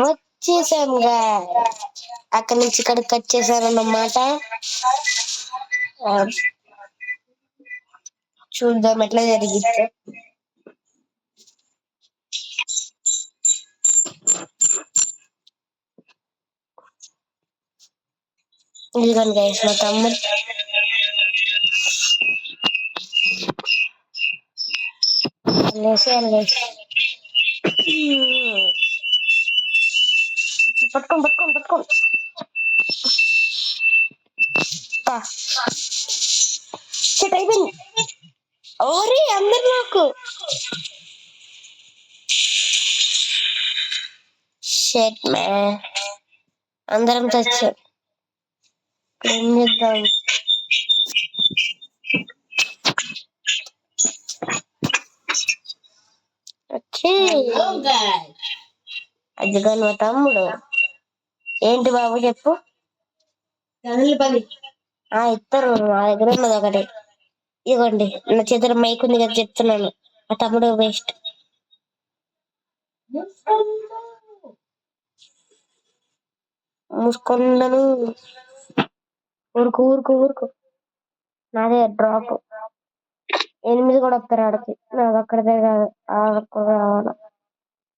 వచ్చేసాంగా. అక్కడి నుంచి ఇక్కడికి కట్ చేశారన్నమాట. చూద్దాం ఎట్లా జరిగిద్ది. ఇదిగోండి గైస్ మా తమ్ముడు. పట్టుకోండి పట్టుకోండి పట్టుకోండి. సెట్ అయిపోయింది. ఓరే అందరు నాకు షెట్ మ్యాన్. అందరం చచ్చాం. ఏం చేద్దాం? అదిగో మా తమ్ముడు. ఏంటి బాబు చెప్పు. ఇస్తారు మా దగ్గర ఉన్నది ఒకటి. ఇదిగోండి నా చేతుల మైక్ ఉంది కదా చెప్తున్నాను. మా తమ్ముడు వేస్ట్. మూసుకున్నాను. ఊరుకు ఊరుకు ఊరుకు. నాదే డ్రాప్. 8 కూడా వస్తారు ఆడికి. నాకు అక్కడదే కాదు ఆడకు రావాల.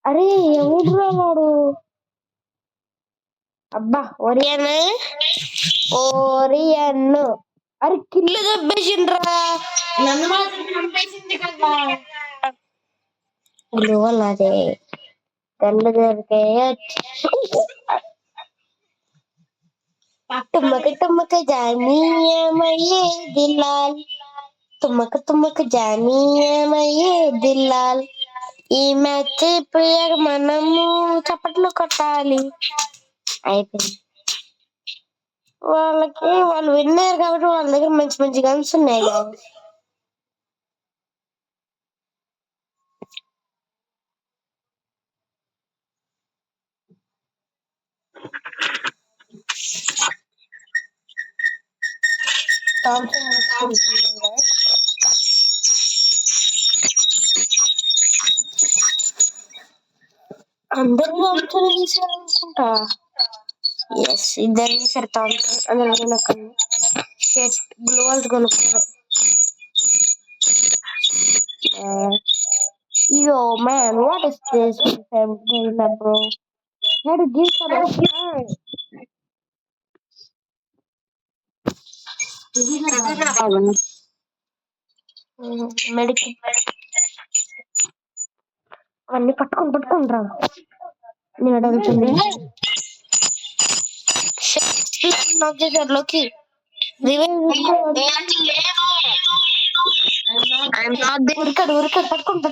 అరే ఎవడురా వాడు? అబ్బా ఒరియన్ ఓరియన్. అరే కిల్లు దెబ్బేసిండ్రా. నన్ను మాత్రం చంపేసింది కదా. అదే కళ్ళు దొరికే తుమ్మక తుమ్మక జానీయమయ్యే దిల్లాల్. తుమ్మక తుమ్మక జానీయమయ్యే దిల్లాల్. ఈ మ్యాచ్ ప్రియర్ మనము చప్పట్లు కొట్టాలి. అయిపోయింది. వాళ్ళు విన్నారు కాబట్టి వాళ్ళ దగ్గర మంచి మంచి గన్స్ ఉన్నాయి కదా. అందరూ తీసారనుకుంటా. ఎస్ ఇద్దరు తీసారు. అందులో షర్ట్ గ్లోవల్స్ కొనుక్కున్నారు. Yo man, what is this bro? How to give some time? Medical అన్ని పట్టుకొని రా. నేను అడుగుతుంది లోకి ఉరికాడు పట్టుకోండి.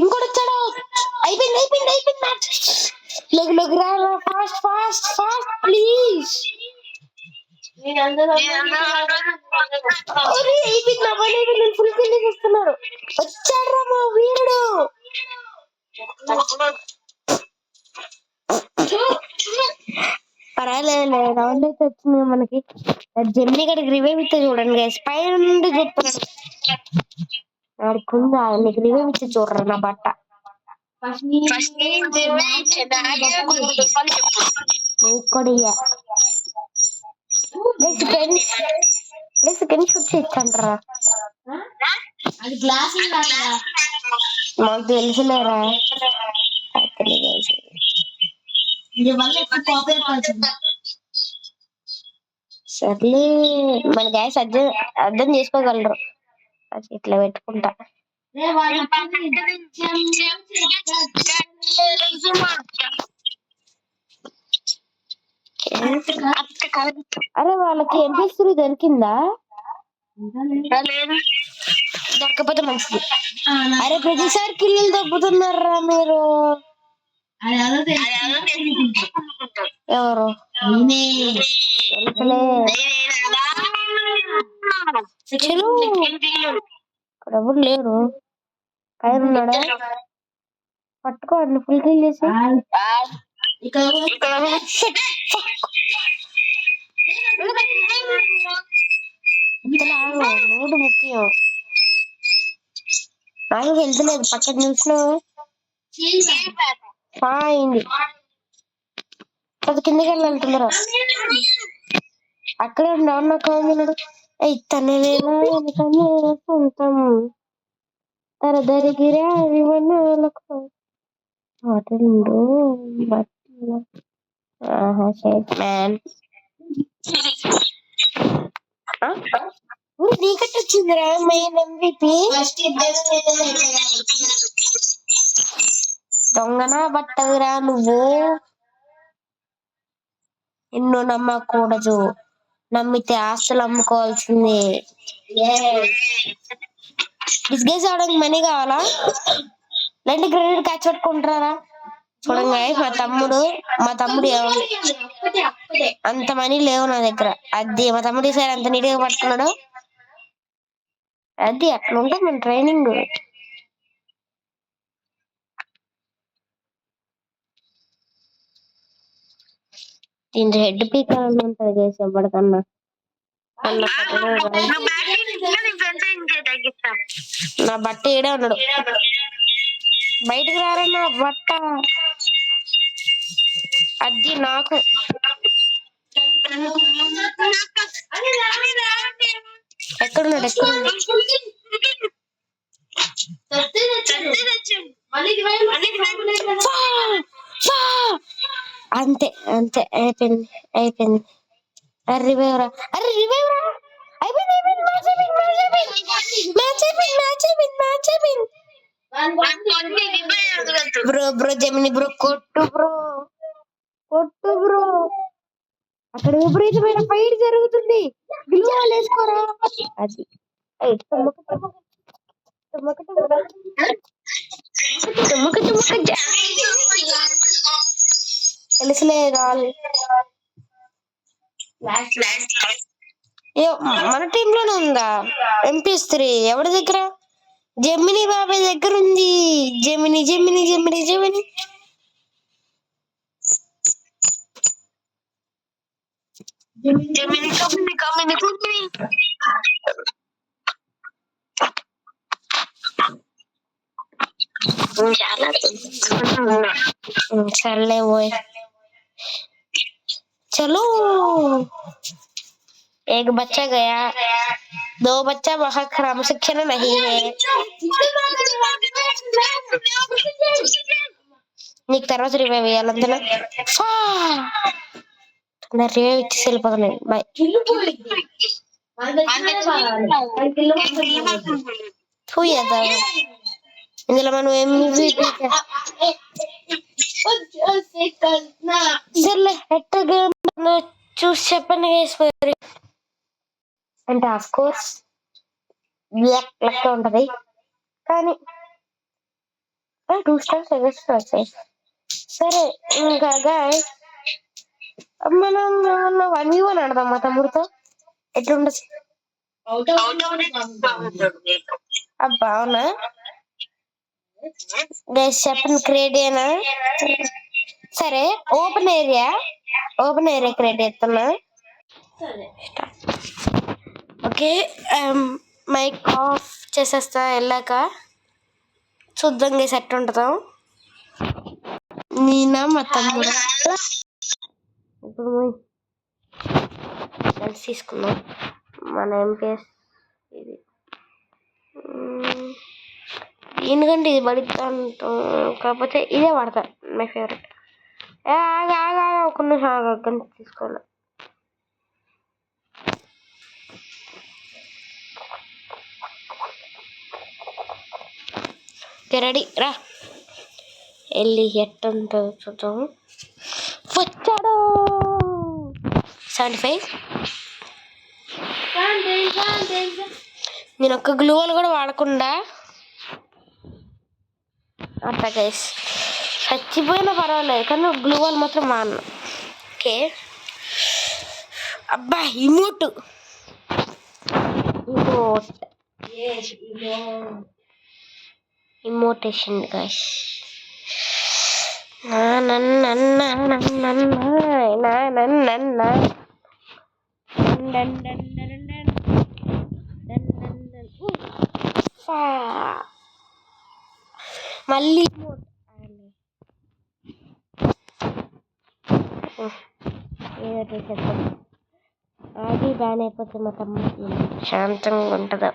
ఇంకోటి వచ్చాడు. అయిపోయింది మ్యాచ్. లోకి రా fast fast fast please. Full kill చేస్తున్నాడు. వచ్చాడు మా వీరుడు. పర్వాలేదు రౌండ్ అయితే వచ్చింది మనకి. జెమిని గడికి రివైవ్ ఇస్తే చూడండి గైస్. పైన నుండి చూస్తున్నాను. వాడికి నీకు రివైవ్ ఇస్తే చూడరా నా బట్ట. ఇచ్చంటారా మాకు తెలుసులేరా. సర్లే మన గ్యాస్ అర్థం చేసుకోగలరు. ఇట్లా పెట్టుకుంటా. అరే వాళ్ళకి MP3 దొరికిందా? దొరకపోతే మంచిది. అరే ప్రతిసారి కిల్లులు దొబ్బుతున్నారా మీరు? ఎవరు? ఇక్కడ ఎవరు లేరు. పైన ఉన్నాడా? పట్టుకోండి ఫుల్ కిల్ చేసి. లోడు ముఖ్యం. నాకు హెల్త్ లేదు, పక్కన చూసిన అయింది. అది కిందకి వెళ్ళాలంటున్నారా? అక్కడే ఉన్న కాminaడు తననేనా సొంతం తరదరిగిరా వివనాలకు మాటలు మ్యాన్ నీకట్ వచ్చిందిరా మెయిన్ MVP. దొంగనా బట్టదురా నువ్వు. ఎన్నో నమ్మకూడదు, నమ్మితే ఆస్తులు అమ్ముకోవాల్సిందే. డిస్గైజ్ అవడానికి మనీ కావాలా? లేదంటే క్రెడిట్ క్యాచ్ పెట్టుకుంటారా? చూడంగా మా తమ్ముడు అంత మనీ లేవు నా దగ్గర. అది మా తమ్ముడు ఈసారి అంత నీట్గా పట్టుకున్నాడు. అది అట్లా ఉంటుంది మన ట్రైనింగ్. దీని హెడ్ పీకాలని ఉంటది చేసి ఎవ్వడికన్నా. నా బట్ట ఏడే ఉన్నాడు, బయటకు రారన్న బట్ట. అది నాకు ఎక్కడున్నాడు? అంతే అంతే, అయిపోయింది అయిపోయింది. రివైవరా? అరే రివైవరా? బ్రో బ్రో జమిని బ్రో కొట్టు బ్రో, కొట్టు బ్రో. అక్కడ విపరీతమైన ఫైట్ జరుగుతుంది. గ్లూ వాల్ వేసుకోరా. అది తెలుసులే రాలి. మన టీమ్ లోనే ఉందా MP3? ఎవరి దగ్గర? జెమిని బాబాయ్ దగ్గర ఉంది. జెమిని జెమిని జెమిని జెమిని చల్లే పోయి. चलो एक बच्चा गया, 2 बच्चा वहां क्रमशिक्षण नहीं है. నీకు తర్వాత రివైవ్ వేయాలంతేనా? నా రివైవ్ ఇచ్చేసి వెళ్ళిపోతున్నాను. బాయ్. ఇందులో మనం MVP సర్లే ఎట్టగా చూసి చెప్పండి మరి. అంటే ఆఫ్ కోర్స్ లెక్క ఉంటది కానీ 2 stars వచ్చాయి. సరే ఇంకా గాయ్స్ మనం 1v1 ఆడదాం మా తమ్ముడితో. ఎట్లుండదు? అబ్బా అవునా గైస్ చెప్పండి. క్రియేట్ అయినా సరే, ఓపెన్ ఏరియా క్రియేట్ చేస్తున్నా. ఓకే మైక్ ఆఫ్ చేసేస్తా. వెళ్ళాక చూద్దాం గైస్ ఎట్లా ఉంటుందో. నేనా మా తమ్ముడు ఇప్పుడు కలిసి తీసుకుందాం. మన ఎంపీఎస్ ఇది ఎందుకంటే ఇది పడుతుంటాం, కాకపోతే ఇదే వాడతా. My favourite. ఆగా ఒక నిమిషం ఆగని తీసుకోవాలి. రెడీ రా, వెళ్ళి ఎట్టుంటుందో చూద్దాం. వచ్చాడు 75. నేను ఒక్క గ్లూవల్ కూడా వాడకుండా అట్లా గైస్ చచ్చిపోయినా పర్వాలేదు కానీ గ్లూవల్ మాత్రం వాడను. ఓకే అబ్బా ఇమోటేషన్ గైస్. మళ్ళీ ఏదో చెప్తాం. అది బ్యాన్ అయిపోతే మా తమ్ముడు శాంతంగా ఉంటుందా.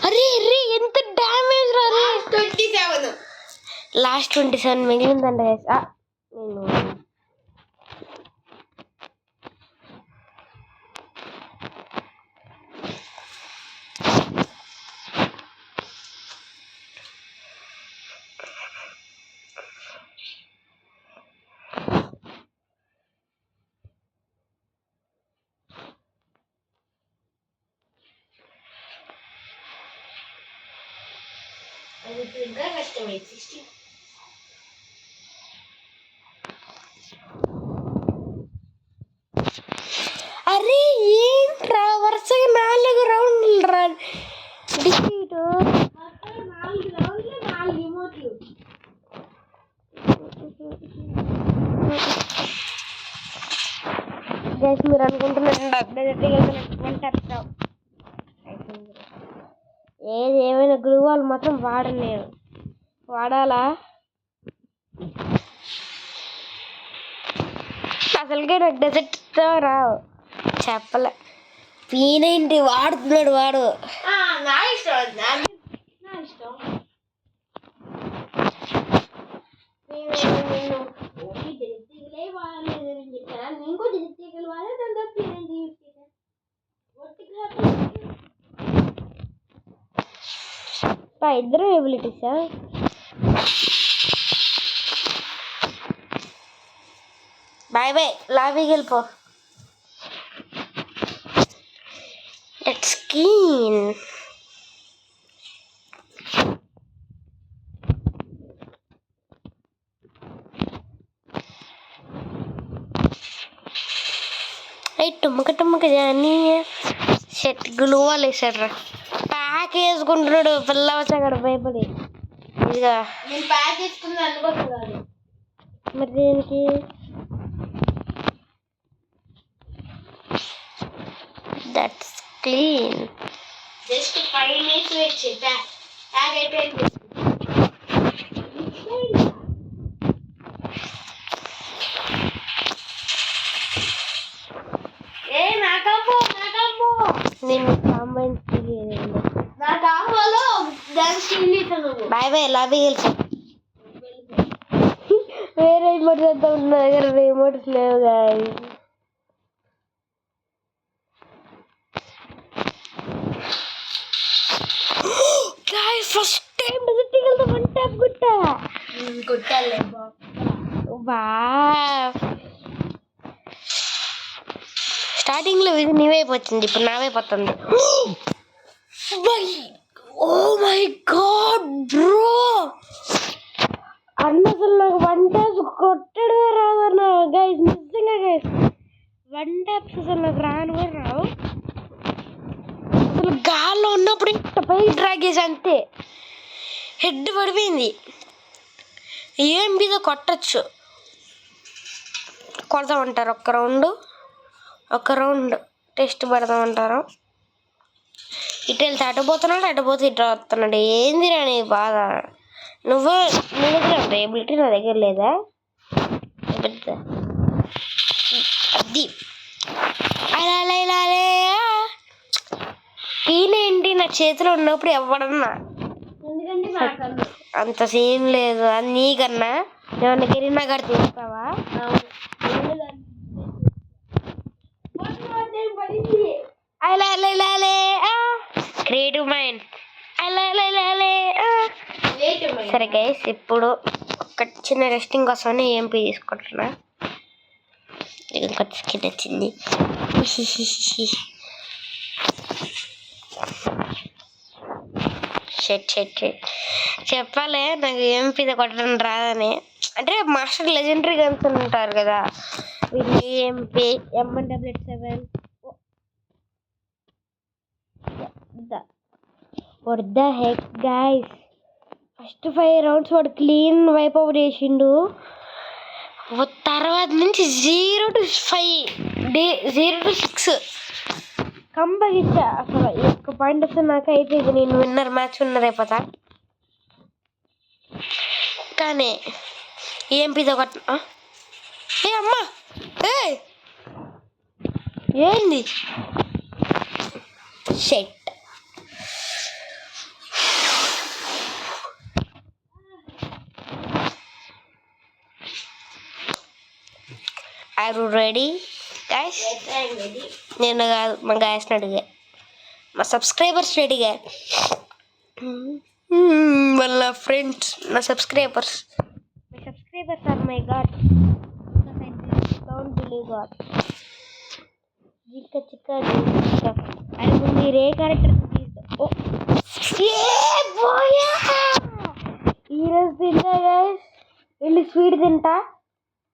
అరే అరే ఎంత డ్యామేజ్ రా. 27 లాస్ట్ 27 మిగిలిందంట గైస్. నేను అరే ఏంట్రా వరుసగా 4 రౌండ్లు రా డిఫీట్. గైస్ మీరు అనుకుంటున్నారు ఏది ఏమైనా గ్లూ వాల్ మాత్రం వాడను నేను. వాడాలా అసలుకే నాకు డెజర్ట్తో రావు. చెప్పలే P90 వాడుతున్నాడు వాడు. నా ఇష్టం ఇద్దరు ఎబిలిటీసా. బాయ్ బాయ్ లాబీకి వెళ్ళిపో. Let's clean. టుమ్మక జానీ షెట్ గ్లూ వాళ్ళు వేసాడ్రా. ప్యాక్ వేసుకుంటున్నాడు పిల్ల వచ్చాడు భయపడి. ఇదిగా నేను ప్యాక్ వేసుకున్నా అనుకోలేదు. మరి దేనికి దట్స్ క్లీన్. జస్ట్ 5 minutes వచ్చి ప్యాక్ అయిపోయింది. నేను కాంబైన్ బాయ్ బాయ్ లాబీ గెలిచి వేరే రిమోట్స్ అంతా ఉన్న దగ్గర రిమోట్స్ లేవు guys. First time digital 1 tap కొట్టాలి. స్టార్టింగ్ లో ఇది నీవైపోతుంది, ఇప్పుడు నావైపోతుంది. ఓ మై గాడ్ బ్రో, అన్న అసలు నాకు 1 ట్యాప్ కొట్టడమే రాదన్నా గైస్. నిజంగా గైస్ 1 ట్యాప్స్ అసలు నాకు రాను కూడా రావు. అసలు గాల్లో ఉన్నప్పుడు ఇంత పై డ్రాగ్ చేసి అంతే హెడ్ పడిపోయింది. ఏం మీద కొడతామంటారు. ఒక రౌండ్ టెస్ట్ పెడతామంటారు. ఇటు వెళ్తే అటుపోతున్నాడు, అటుపోతే ఇటు వస్తున్నాడు. ఏంది నీ బాధ? నీ దగ్గర ఉంటా ఎబిలిటీ, నా దగ్గర లేదా? అది అలా P90 నా చేతిలో ఉన్నప్పుడు ఎవడన్నా అంత సీన్ లేదు. అది నీకన్నా ఏమన్నా గిరినా గడి తీస్తావా? Creative mind. సరే గైస్, ఇప్పుడు ఒక చిన్న రెస్టింగ్ కోసమని EMP తీసుకుంటున్నా. ఇంకొక స్కిన్ వచ్చింది. చెప్పాలి నాకు EMP కొట్టడం రాదని. అంటే మాస్టర్ లెజెండరీ గన్స్ ఉంటారు కదా, వీళ్ళు EMP M1W7 what the heck guys, first 5 rounds వాడు క్లీన్ వైప్ అవుట్ చేసిండు. తర్వాత నుంచి 0 to 5 0 to 6 కంబకి ఇచ్చా. అసలు ఒక్క పాయింట్ వస్తే నాకైతే ఇది నేను మ్యాచ్ విన్నర్ అయిపోతా. కానీ ఏంపిదో కొట్ట ఏ అమ్మా ఏంది shit. Are you ready guys? నేను కాదు, మా గాయస్ని అడిగా, మా సబ్స్క్రైబర్స్ రెడీగా. వాళ్ళ ఫ్రెండ్స్ నా subscribers or my God. Don't believe God. చిక్క అది ముందు రే క్యారెక్టర్ తీసుకో. ఈరోజు తింటా గైస్, వెళ్ళి స్వీట్ తింటా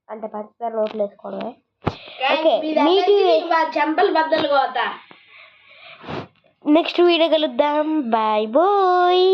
అంటే పంచదార నోట్లు వేసుకోవడమే. చెంపలు బద్దలు పోతా. నెక్స్ట్ వీడియో కలుద్దాం. Bye bye.